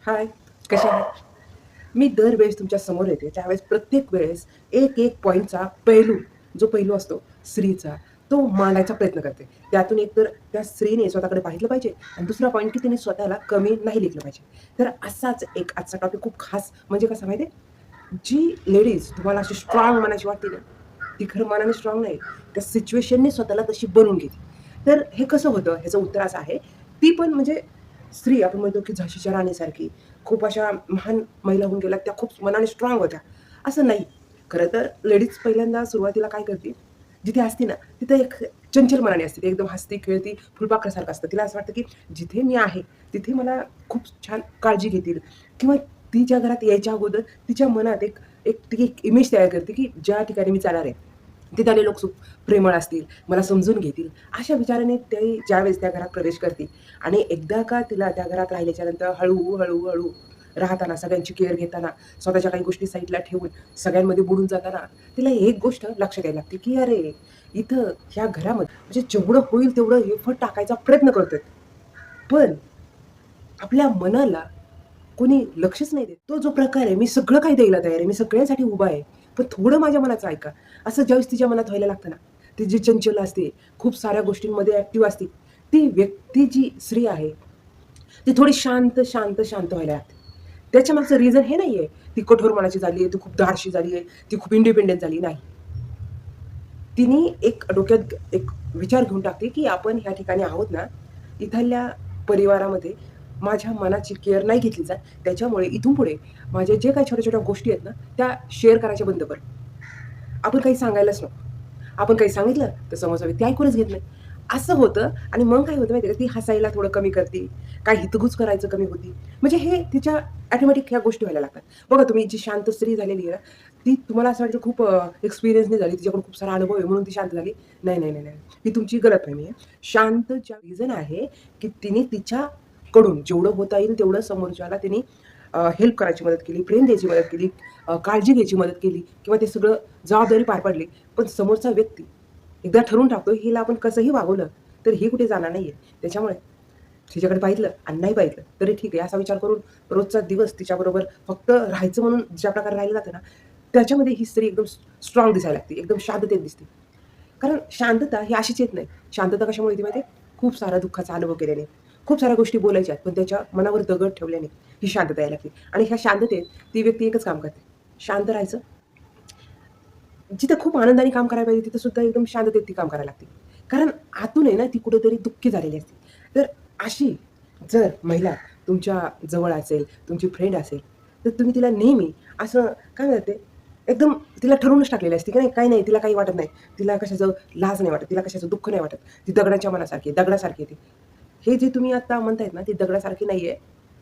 हाय, कशा आहात? मी दरवेळेस तुमच्या समोर येते, त्यावेळेस प्रत्येक वेळेस एक पॉइंटचा जो पैलू असतो स्त्रीचा, तो मांडायचा प्रयत्न करते. त्यातून एक तर त्या स्त्रीने स्वतःकडे पाहिलं पाहिजे आणि दुसरा पॉइंट की तिने स्वतःला कमी नाही लेखलं पाहिजे. तर असाच एक आजचा टॉपिक खूप खास म्हणजे कसा माहिती आहे? जी लेडीज तुम्हाला अशी स्ट्राँग मनाची वाटते ना, ती खरं मनाने स्ट्राँग नाही. त्या सिच्युएशनने स्वतःला तशी बनवून घेते. तर हे कसं होतं? ह्याचं उत्तर असं आहे, ती पण म्हणजे स्त्री आपण म्हणतो की झाशीच्या राणीसारखी खूप अशा महान महिला होऊन गेल्या, त्या खूप मनाने स्ट्राँग होत्या. असं नाही. खरं तर लेडीज पहिल्यांदा सुरुवातीला काय करते, जिथे असते ना, तिथं एक चंचल मनाने असते. ती एकदम हसती, खेळती, फुलपाखरासारखं असतं. तिला असं वाटतं की जिथे मी आहे, तिथे मला खूप छान काळजी घेतील किंवा ती ज्या घरात यायच्या अगोदर तिच्या मनात ती एक इमेज तयार करते की ज्या ठिकाणी मी जाणार आहे, तिथले लोक खूप प्रेमळ असतील, मला समजून घेतील. अशा विचाराने ती ज्यावेळेस त्या घरात प्रवेश करते आणि एकदा का तिला त्या घरात राहिल्याच्यानंतर हळू राहताना, सगळ्यांची केअर घेताना, स्वतःच्या काही गोष्टी साईडला ठेवून, सगळ्यांमध्ये बुडून जाताना, तिला एक गोष्ट लक्षात यायला लागते, की अरे, इथं ह्या घरामध्ये म्हणजे जेवढं होईल तेवढं एफर्ट टाकायचा प्रयत्न करतोय. पण आपल्या मनाला कोणी लक्षच नाही देत. तो जो प्रकार आहे, मी सगळं काही द्यायला तयार आहे, मी सगळ्यांसाठी उभा आहे, पण थोडं माझ्या मनाचं ऐका. असं ज्यावेळेस तिच्या मनात व्हायला लागतं ना, ती जी चंचल असते, खूप साऱ्या गोष्टींमध्ये ॲक्टिव्ह असते, ती व्यक्ती जी स्त्री आहे, ती थोडी शांत व्हायला लागते. त्याच्यामागचं रिझन हे नाहीये, ती कठोर मनाची झाली आहे, ती खूप धाडशी झाली आहे, ती खूप इंडिपेंडंट झाली. नाही. तिने एक डोक्यात एक विचार घेऊन टाकते, की आपण ह्या ठिकाणी आहोत ना, इथल्या परिवारामध्ये माझ्या मनाची केअर नाही घेतली जात. त्याच्यामुळे इथून पुढे माझ्या जे काही छोट्या-छोट्या गोष्टी आहेत ना, त्या शेअर करायच्या बंद कर. आपण काही सांगायलाच नको. आपण काही सांगितलं तर समोरचा व्यक्ती ऐकूनच घेत नाही. असं होतं आणि मग काय होतं माहिती आहे का, ती हसायला थोडं कमी करते, काय हितगुज करायचं कमी होती. म्हणजे हे तिच्या ऑटोमॅटिक ह्या गोष्टी व्हायला लागतात. बघा तुम्ही जी शांत स्त्री झालेली आहे ना, ती तुम्हाला असं वाटतं खूप एक्सपिरियन्स नाही झाली, तिच्याकडून खूप सारा अनुभव आहे म्हणून ती शांत झाली. नाही. ही तुमची गलतफहमी आहे. शांतच्या रिझन आहे, की तिने तिच्याकडून जेवढं होता येईल तेवढं समोरच्याला तिने हेल्प करायची मदत केली, प्रेम द्यायची मदत केली, काळजी घ्यायची मदत केली किंवा ते सगळं जबाबदारी पार पाडली. पण समोरचा व्यक्ती एकदा ठरवून टाकतो, हिला आपण कसंही वागवलं, तर ही कुठे जाणार नाहीये. त्याच्यामुळे तिच्याकडे पाहिलं आणि नाही पाहिलं तरी ठीक आहे, असा विचार करून रोजचा दिवस तिच्याबरोबर फक्त राहायचं म्हणून ज्या प्रकारे राहिलं जातं ना, त्याच्यामध्ये ही स्त्री एकदम स्ट्राँग दिसायला लागते, एकदम शांततेत दिसते. कारण शांतता ही अशीच येत नाही. शांतता कशामुळे येते माहिती आहे? खूप सारा दुःखाचा अनुभव केल्याने, खूप साऱ्या गोष्टी बोलायच्या आहेत, पण त्याच्या मनावर दगड ठेवल्याने ही शांतता यायला लागते. आणि ह्या शांततेत ती व्यक्ती एकच काम करते, शांत राहायचं. जिथे खूप आनंदाने काम करायला पाहिजे, तिथं सुद्धा एकदम शांततेत ती काम करायला लागते. कारण आतून आहे ना, ती कुठेतरी दुःखी झालेली असते. तर अशी जर महिला तुमच्या जवळ असेल, तुमची फ्रेंड असेल, तर तुम्ही तिला नेहमी असं काय म्हणतात ते, एकदम तिला ठरवूनच टाकलेली असते, की नाही काही नाही, तिला काही वाटत नाही. तिला कशाचं लाज नाही वाटत, तिला कशाचं दुःख नाही वाटत. ती दगडाच्या मनासारखी आहे, दगडासारखी आहे ती. हे जे तुम्ही आता म्हणतायत ना, ती दगडासारखी नाहीये.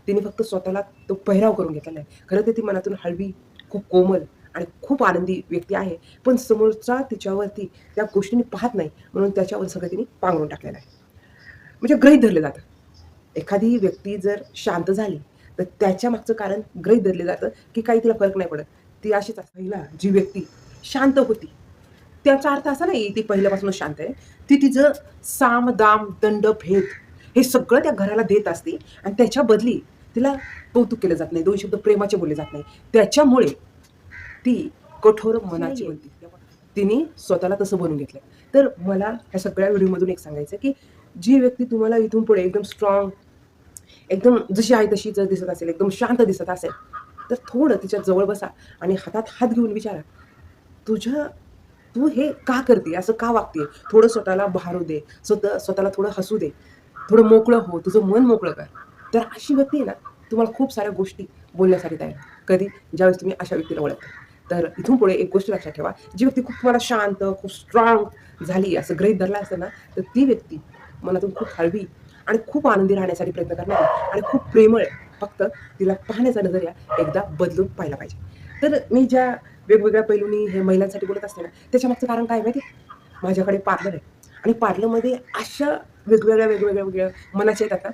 तिने फक्त स्वतःला तो पेहराव करून घेतलेला आहे. खरं तर ती मनातून हळवी, खूप कोमल आणि खूप आनंदी व्यक्ती आहे. पण समोरचा तिच्यावरती त्या गोष्टींनी पाहत नाही, म्हणून त्याच्यावर सगळं तिने पांघरून टाकलेलं आहे. म्हणजे गृहीत धरलं जातं. एखादी व्यक्ती जर शांत झाली, तर त्याच्या मागचं कारण गृहीत धरलं जातं, की काही तिला फरक नाही पडत. ती अशीच असते. पहिला जी व्यक्ती शांत होती, त्याचा अर्थ असा नाही ती पहिल्यापासूनच शांत आहे. ती तिचं साम, दाम, दंड, भेद हे सगळं त्या घराला देत असते आणि त्याच्या बदली तिला कौतुक केलं जात नाही, 2 शब्द प्रेमाचे बोलले जात नाही. त्याच्यामुळे ती कठोर मनाची बनते. तिने स्वतःला तसं बनवून घेतलंय. तर मला ह्या सगळ्या व्हिडिओमधून एक सांगायचं की जी व्यक्ती तुम्हाला इथून पुढे एकदम स्ट्राँग, एकदम जशी आहे तशी जर दिसत असेल, एकदम शांत दिसत असेल, तर थोडं तिच्या जवळ बसा आणि हातात हात घेऊन विचारा, तुझ्या तू हे का करते? असं का वागते? थोडं स्वतःला बहारू दे. स्वतःला थोडं हसू दे. थोडं मोकळं हो. तुझं मन मोकळं कर. तर अशी व्यक्ती आहे ना, तुम्हाला खूप साऱ्या गोष्टी बोलण्यासाठी तयार आहे. कधी? ज्यावेळेस तुम्ही अशा व्यक्तीला ओळखता. तर इथून पुढे एक गोष्ट लक्षात ठेवा, जी व्यक्ती खूप तुम्हाला शांत, खूप स्ट्राँग झाली असं गृहीत धरलं असतं ना, तर ती व्यक्ती मनातून खूप हळवी आणि खूप आनंदी राहण्यासाठी प्रयत्न करणार आहे आणि खूप प्रेमळ आहे. फक्त तिला पाहण्याचा नजरिया एकदा बदलून पाहिला पाहिजे. तर मी ज्या वेगवेगळ्या पैलूंनी हे महिलांसाठी बोलत असते ना, त्याच्यामागचं कारण काय माहिती आहे? माझ्याकडे पार्लर आहे आणि पार्लरमध्ये अशा वेगवेगळ्या मनाच्या येतात ना,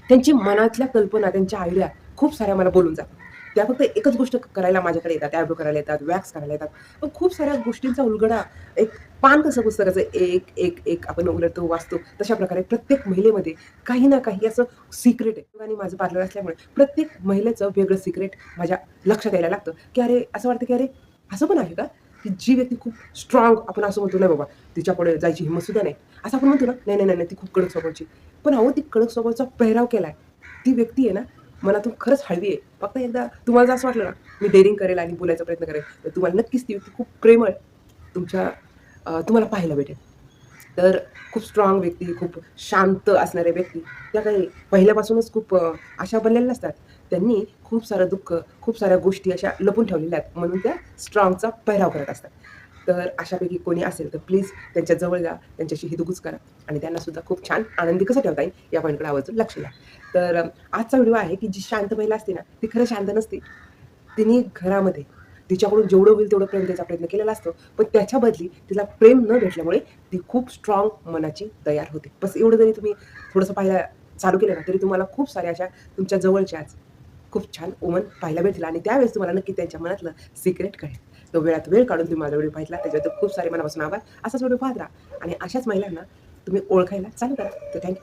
त्यांची मनातल्या कल्पना, त्यांच्या आयडिया खूप साऱ्या मला बोलून जातात. त्या फक्त एकच गोष्ट करायला माझ्याकडे येतात, आयब्रो करायला येतात, वॅक्स करायला येतात. पण खूप साऱ्या गोष्टींचा उलगडा, एक पान कसं पुस्तकाचं एक, एक, एक आपण उघडतो, वाचतो, तशा प्रकारे प्रत्येक महिलेमध्ये काही ना काही असं सिक्रेट आहे. आणि माझं पार्लर असल्यामुळे प्रत्येक महिलेचं वेगळं सिक्रेट माझ्या लक्षात यायला लागतं, की अरे असं वाटतं, की अरे असं पण आहे का? की जी व्यक्ती खूप स्ट्राँग आपण असं म्हणतो, नाही बाबा तिच्यापुढे जायची हिंमत सुद्धा नाही. असं आपण म्हणतो ना, नाही, नाही, नाही, ती खूप कडक स्वभावाची. पण अहो ती कडक स्वभावाचा पेहराव केलाय. ती व्यक्ती आहे ना, मनातून खरंच हळवी आहे. फक्त एकदा तुम्हाला जर असं वाटलं ना, मी डेअरिंग करेल आणि बोलायचा प्रयत्न करेल, तर तुम्हाला नक्कीच ती व्यक्ती खूप प्रेमळ तुमच्या तुम्हाला पाहायला भेटेल. तर खूप स्ट्राँग व्यक्ती, खूप शांत असणाऱ्या व्यक्ती, त्या काही पहिल्यापासूनच खूप अशा बनलेल्या नसतात. त्यांनी खूप सारं दुःख, खूप साऱ्या गोष्टी अशा लपून ठेवलेल्या आहेत. म्हणून त्या स्ट्राँगचा पेहराव करत असतात. तर अशापैकी कोणी असेल तर प्लीज त्यांच्या जवळ जा, त्यांच्याशी हितगुज करा आणि त्यांना सुद्धा खूप छान आनंदी कसं ठेवता येईल या पॉईंटकडे आवर्जून लक्ष द्या. तर आजचा व्हिडिओ आहे की जी शांत महिला असते ना, ती खरं शांत नसते. तिने घरामध्ये तिच्याकडून जेवढं होईल तेवढं प्रेम द्यायचा प्रयत्न केलेला असतो. पण त्याच्या बदली तिला प्रेम न भेटल्यामुळे ती खूप स्ट्राँग मनाची तयार होते. बस एवढं जरी तुम्ही थोडंसं पाहायला चालू केलं ना, तरी तुम्हाला खूप साऱ्या अशा तुमच्या जवळच्याच खूप छान वुमन पाहायला भेटतील आणि त्यावेळेस तुम्हाला नक्की त्यांच्या मनातलं सिक्रेट कळेल. तो वेळात वेळ काढून तुम्ही माझा व्हिडिओ पाहिला त्याच्याबद्दल खूप सारे मनापासून आभार. असाच व्हिडिओ पाहत राहा आणि अशाच महिलांना तुम्ही ओळखायला चालू करा. तर थँक